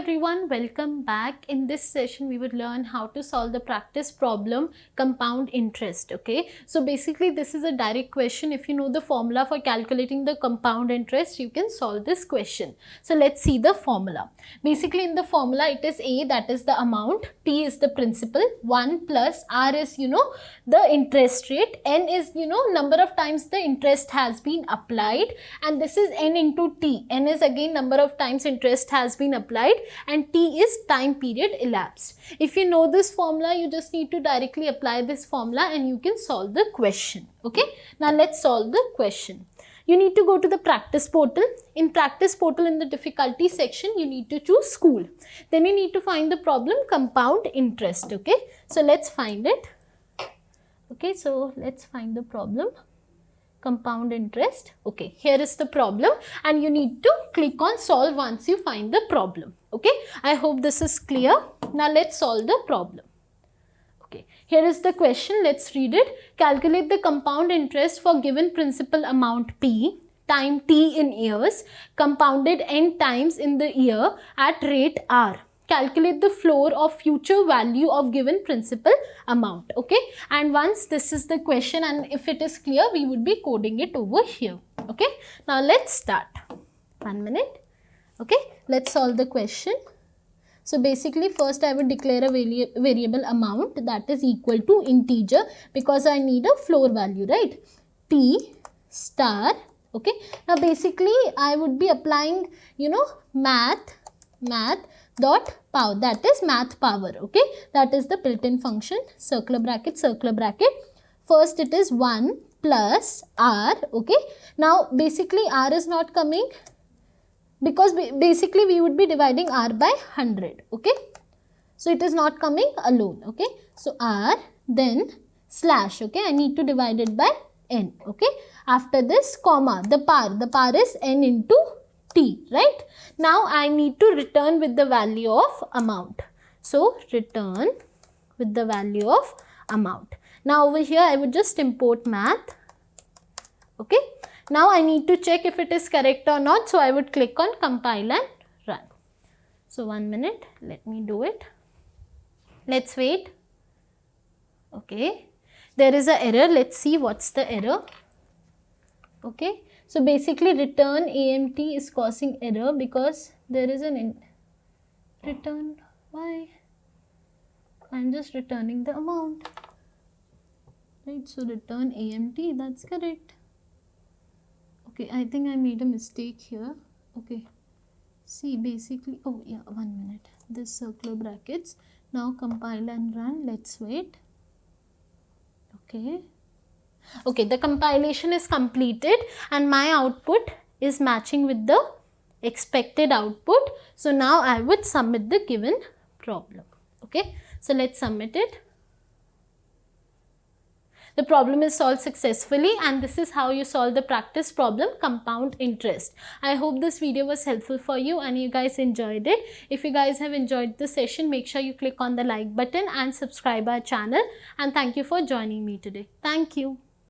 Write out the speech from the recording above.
everyone, welcome back. In this session we would learn how to solve the practice problem compound interest. Okay, so basically this is a direct question. If you know the formula for calculating the compound interest, you can solve this question. So let's see the formula. Basically in the formula it is A, that is the amount, T is the principal, 1 plus R is the interest rate, N is number of times the interest has been applied, and this is N into T. N is again number of times interest has been applied and T is time period elapsed. If you know this formula, you just need to directly apply this formula and you can solve the question. Okay, now let's solve the question. You need to go to the practice portal. In practice portal, in the difficulty section, you need to choose school. Then you need to find the problem compound interest. Okay, so let's find it. Okay, so let's find the problem compound interest. Okay, here is the problem and you need to click on solve once you find the problem. Okay, I hope this is clear. Now let's solve the problem. Okay, here is the question. Let's read it. Calculate the compound interest for given principal amount P, time T in years, compounded N times in the year at rate R. Calculate the floor of future value of given principal amount. Okay, and once this is the question and if it is clear, we would be coding it over here. Okay, now let's start. 1 minute. Okay, let's solve the question. So basically first I would declare a variable amount that is equal to integer because I need a floor value, right? P star. Okay, now basically I would be applying math dot power, that is math power. Okay, that is the built-in function, circular bracket. First it is 1 plus R. Okay, now basically R is not coming because basically we would be dividing R by 100. Okay, so it is not coming alone. Okay, so R, then slash. Okay, I need to divide it by N. Okay, after this comma, the power is N into T, right? Now I need to return with the value of amount. So return with the value of amount. Now over here I would just import math. Okay, now I need to check if it is correct or not. So I would click on compile and run. So 1 minute, let me do it. Let's wait. Okay, there is an error. Let's see what's the error. Okay, so basically return AMT is causing error because there is an return. Why? I'm just returning the amount. Right, so return AMT, that's correct. Okay, I think I made a mistake here. Okay, see basically, oh yeah, 1 minute. This circular brackets. Now compile and run. Let's wait. Okay. Okay, the compilation is completed and my output is matching with the expected output. So now I would submit the given problem. Okay, so let's submit it. The problem is solved successfully and this is how you solve the practice problem compound interest. I hope this video was helpful for you and you guys enjoyed it. If you guys have enjoyed the session, make sure you click on the like button and subscribe our channel, and thank you for joining me today. Thank you.